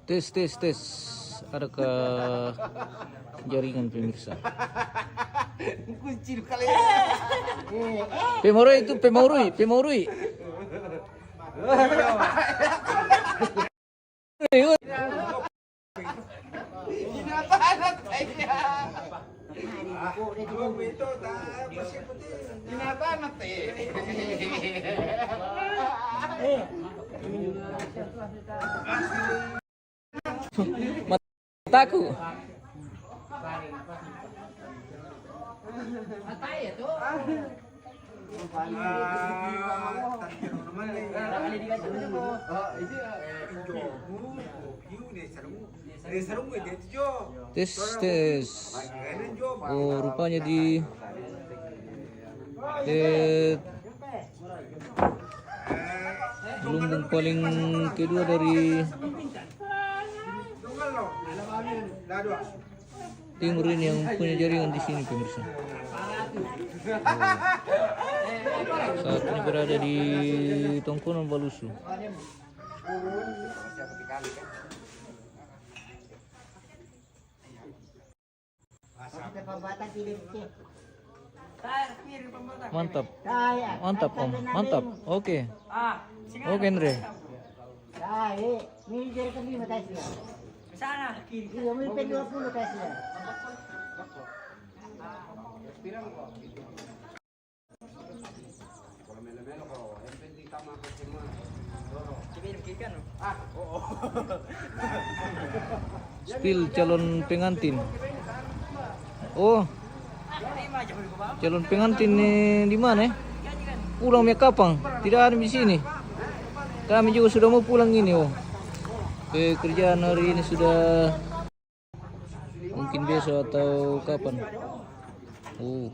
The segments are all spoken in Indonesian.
Tes, tes, tes. Adakah jaringan pemirsa? Kunci kali. Pemoroi itu pemoroi, pemoroi. Mataku. Tes, tes. Oh, rupanya di lumbung paling kedua dari timur ini yang punya jaringan di sini pemirsa. Saat ini berada di Tongkonan Balusu. Mantap, mantap om, mantap. Oke, oke Andre. Ini jadi kami matasi ya. Sana kiri. Iya, mau pen 20 matasi ya. Spill calon pengantin. Oh, calon pengantin di mana? Pulang Mekapang, tidak ada di sini. Kami juga sudah mau pulang ini. Oh, pekerjaan hari ini sudah mungkin besok atau kapan? Oh.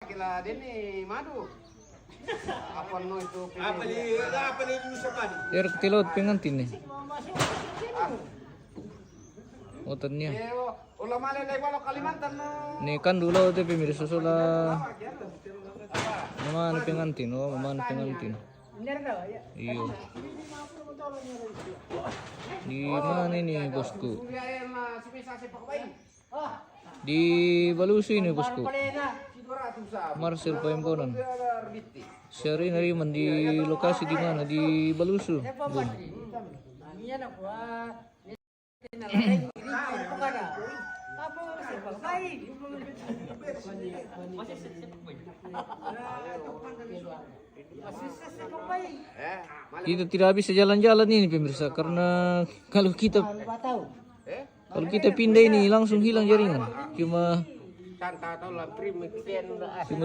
Gila dini madu. Apa no itu? Apa ni nusakan? Biar ketilot pengantin nih. Motornya. Ulah male dai balo Kalimantan no. Nih kan dulu tuh pemirsa sudah mana pengantin, oh mana pengantin. Iya. Di mana ini bosku? Di Balusu ini bosku. Marcel Paimponan. Syari Nariman di lokasi di mana? Di Balusu. Bun. Kita tidak bisa jalan-jalan ini pemirsa karena kalau kita pindah ini langsung hilang jaringan. Cuma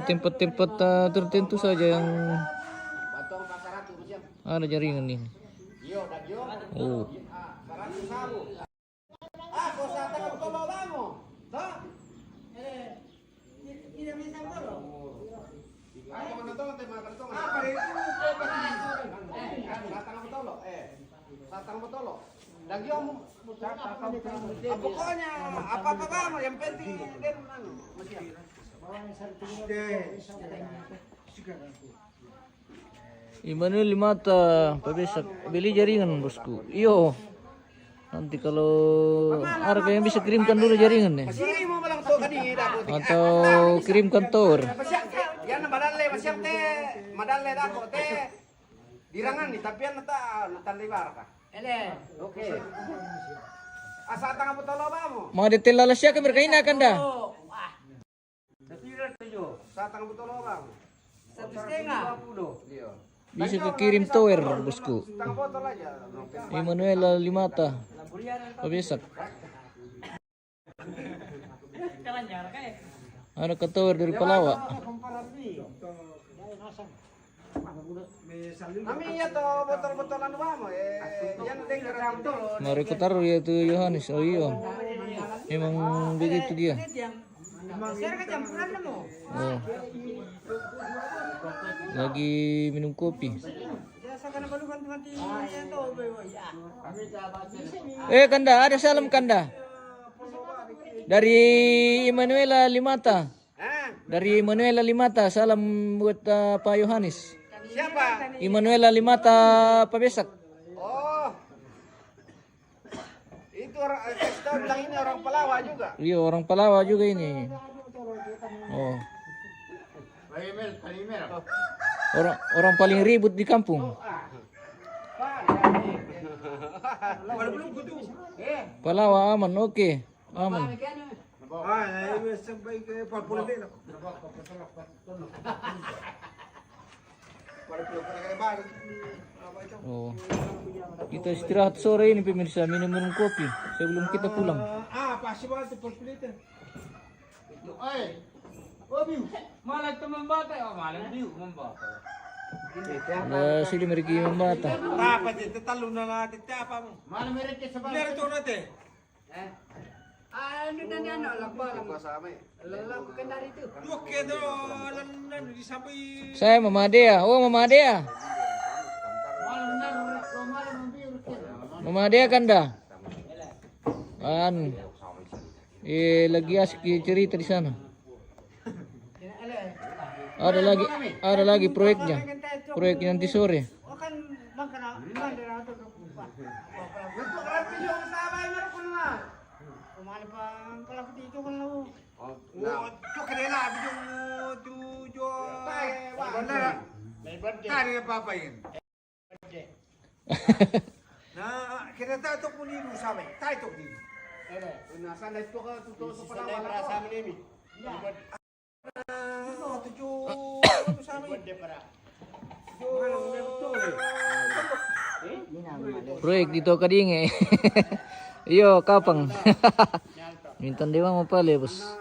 tempat-tempat tertentu saja yang ada jaringan ini. Oh. Pokoknya apa-apa kamu yang penting den Immanuel Limata, bisa beli jaringan bosku. Iyo. Nanti kalau harga yang bisa kirimkan dulu jaringan nih. Atau kirimkan tower. Ya na madalle masyam te madalle dako te dirangan ni tapi an ta libar ka. Oke. Asa tanga botolo ba mo? Mga detail lalasya kami berkain akan dah. Sa tanga botolo ba mo? 1.5. Iya. Bisa kekirim tower bosku. Tanga botol aja. Immanuel Limata. Pabesak. Ada ke tower dari Palawa. Kami ya to botol-botolan ba mo yan ding botol. Mari ko taruh ya itu Yohanes. Oh iya. Memang begitu dia. Oh. Lagi minum kopi. Kanda, ada salam Kanda. Dari Emanuela Limata. Dari Emanuela Limata, salam buat Pak Yohanes. Siapa? Emanuela Limata Pabesak. Oh. Itu orang kasih tahu bilang ini orang Palawa juga. Iya, orang Palawa juga ini. Oh. Orang paling ribut di kampung. Palawa aman, oke. Aman. Oh. Kita istirahat sore ini pemirsa, minum-minum kopi sebelum kita pulang. Pasti banget por pelita. Malah teman bata, malah diu membata. Sili mereka membata. Apa itu talun na natin apa mo? Malah mereka sebab. Meron to natin. Ano na yan, lakbalang. Lalang ka na rito. Oke do lan di sampai Saya Mama Dea. Oh, Mama Dea. Mama Dea Kanda. Lagi asik cerita di sana. Ada lagi proyeknya. Proyeknya nanti sore. Kan bang kana, bang na to. Untuk rapi yung sabay meron ko na. Kumali pa ang kalak dito kan lo. Ito kanila yung tujo. Wala. Tari na papayin. Na kita tayo po ni sabay. Tayo to din. Nasa na ito ka tuto sa Palawan sa amin ni. Tujo sa amin. Proyek dito kadinge. Iyo, kapang. Mintan dewa mo pala, bos.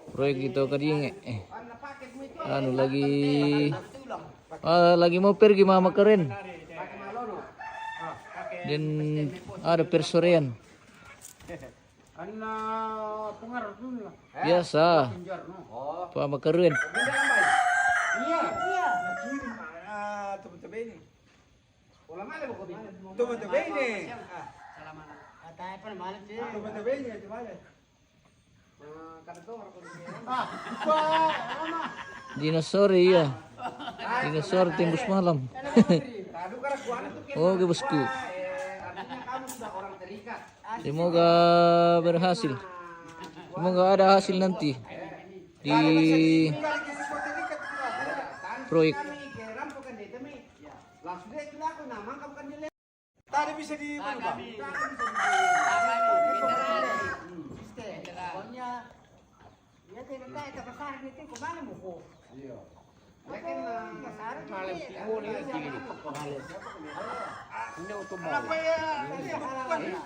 Proyek dito kadinge. Ano lagi mau pergi mama keren. Dan ada persorean. Pengaruh dulu lah. Biasa. Mama keren. Iya. Tumatabay ni. Wala mali mo ko din. Tumatabay ni. Salamat. Tayo pa naman siya. Tumatabay ni, tumali. Dinosaur iya. Dinosaur tembus malam. Oke bosku. Semoga berhasil. Semoga ada hasil nanti di proyek. Tadi bisa di mana? Ya tiene que pasar, tiene que pasar mo ko.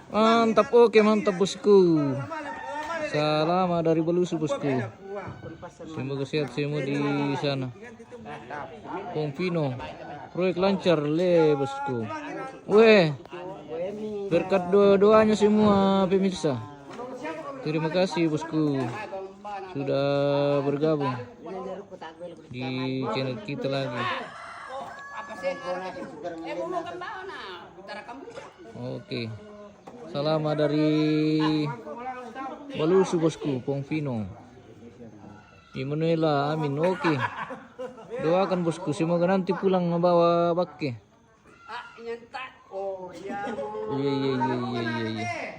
Mantap, oke mantap bosku. Salam dari Balusu bosku. Semoga sehat semua di sana. Pongpino, proyek lancar le bosku. Weh, berkat doanya semua pemirsa. Terima kasih bosku sudah bergabung di channel kita lagi. Oke. Salam dari Balusu bosku, Pongpino. Emanuela, amin. Oke. Doakan bosku semoga nanti pulang membawa bakke.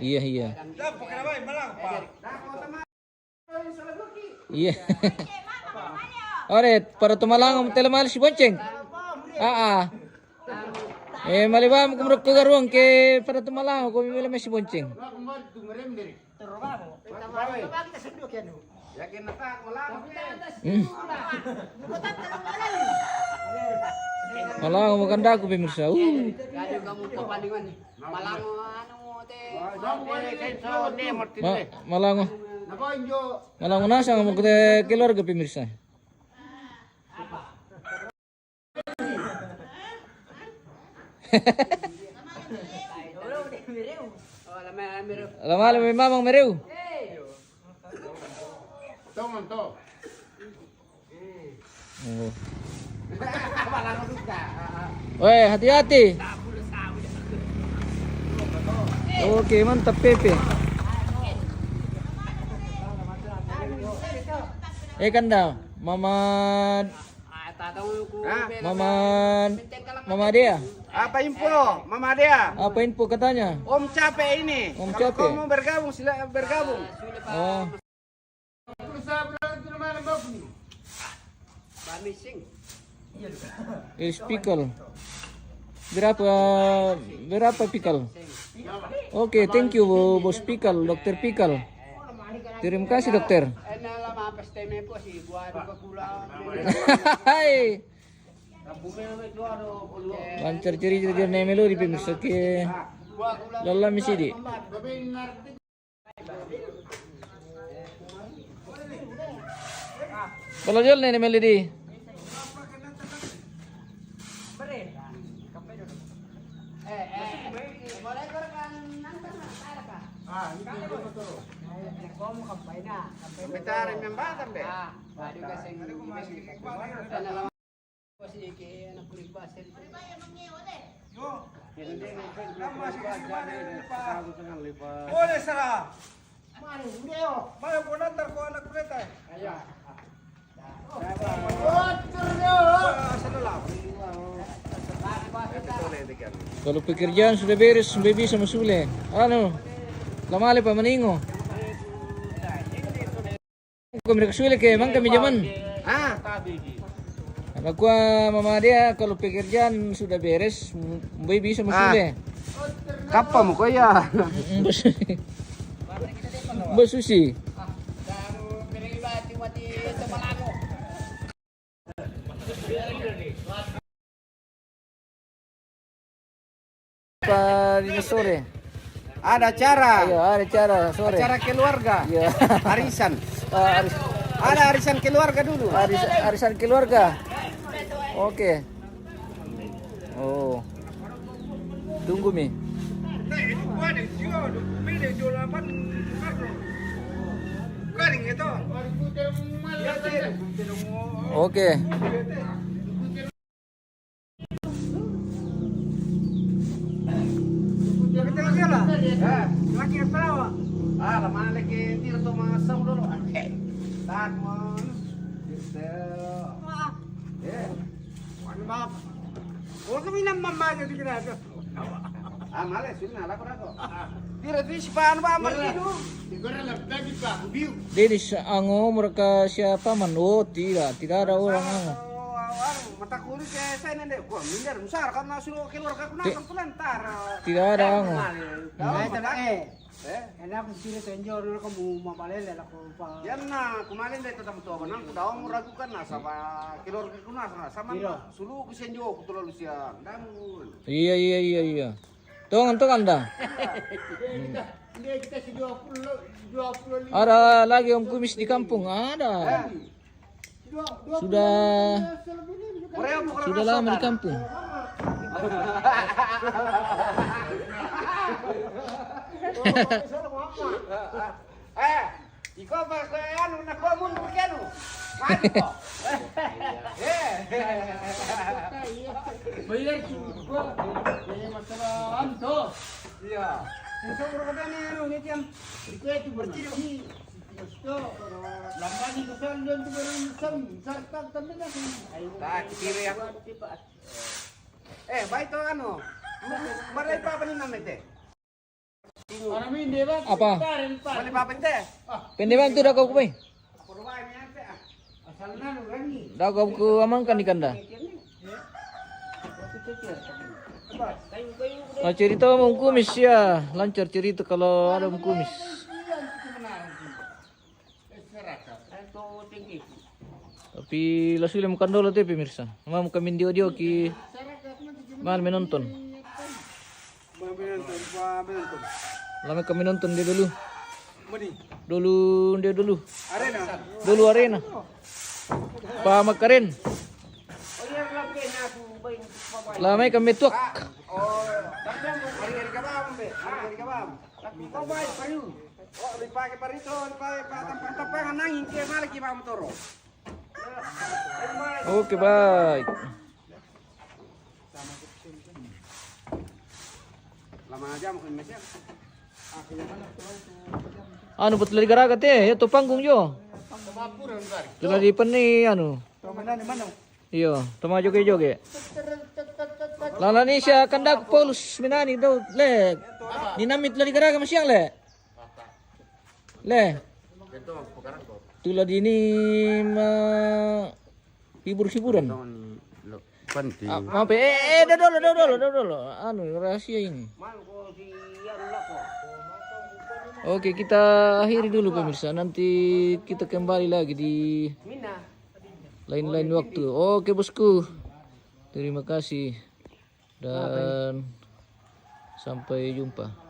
Iya. Iya. Oret, para tumalang telemal si Bonceng. Malibam kumrok ko garuang ke para tumalang ko mimila si Bonceng. Yakin na ta, wala. Malang maganda ako pemirsa. Malang nasa mo keluarga pemirsa. Alam may mamang merew. Tong to. Oh. Malang duka. Weh, hati-hati. Oke, mantap Pepe. Kanda, Mama dia. Apa info, Mama dia? Apa info katanya? Om capek ini. Om Kalau capek. kau mau bergabung, sila bergabung. Oh, pikal. Berapa pikal? Oke, thank you Bos Pikal, Dokter Pikal. Terima kasih dokter. Hai. Lancar cerita nemelo di pemirsa ke dalam misi di. Kalau jual nemelo di. Bentar, membatan be. Boleh Sarah. Mana pun antar ko anak kereta. Kalau pekerjaan sudah beres, sudah bisa masule. Ano? Lamali pa maningo. Kung mereka sulit kayak emang kami zaman. Ah, Aku mama dia kalau pekerjaan sudah beres, mbak bisa masule. kappa mo ko ya. Mbak Susi. Hari sore. Ada acara. Ayo, ada acara sore. Acara keluarga. Iya. Arisan. Aris, Ada arisan keluarga dulu. arisan keluarga. Oke. Oh. Tunggu Mi. Oke. Ah, lamana lagi tiro to mga saw dulu. Tak mon. Huwag kami nang mamaga di kinado. Ah, mali, sila na, lako. Tiro di si paano ba marino? Dedis ango mereka siapa man? Oh, tidak ada orang ango. Mata kulit kayak saya nende. Gua minder besar karena suruh keluarga aku nang pelantar. Tidak ada ango. Enak sila sa inyo, ano ka mo mapalala ako pa. Yan na, kumalin dito tamo to nang daw mo ragukan na sa keluarga ko na sama sulu ko sa inyo ko tulalo siya. Damun. Iya. Tungan dah. Hindi kita si 20 Ada lagi om kumis di kampung. Ada. Sudah lama di kampung. Ikaw ba kaya ano nakuha mo ng ano? Mati ko. Bayar juga. Ini masalah anto. Iya. Sino ko ba ni ano ni tiyan? Ikaw ito bersih. Gusto. Lama ni kesal dan tu baru sam sarta tandan na. Tak kiri ako. Baik to ano? Maray pa ni namete. Ano min di ba? Apa? Mali pa pente. Pendeman tu dah kau kumai. Kurwa ni ate. Asal na no gani. Dah kau ku amang kan di kanda. Cerita om kumis ya. Lancar cerita kalau ada om kumis. Tapi langsung makan dulu tuh pemirsa. Mau kami dia ki mal menonton. Lama kami nonton dia dulu. Dia dulu. Arena. Dulu arena. Pa makarin. Lama kami tuak. Hari ka ba, mbe? Hari ka ba? Ko ba paru? Oh, lipake parito, lipake pa tampang nangin ke malaki ba motoro. Oke, baik. Lama aja mungkin mesnya. Anu betul lagi garagat ya to panggung yo. Sudah di nih anu. Iya, tama joge-joge. Lala ni siya kandak pols minani daw le. Dinamit lagi garaga masyang le. Le. Tula dini hibur-hiburan. Penting. Maaf dulu. Anu rahasia ini. Oke, kita akhiri dulu pemirsa. Nanti kita kembali lagi di lain-lain waktu. Oke, bosku. Terima kasih dan sampai jumpa.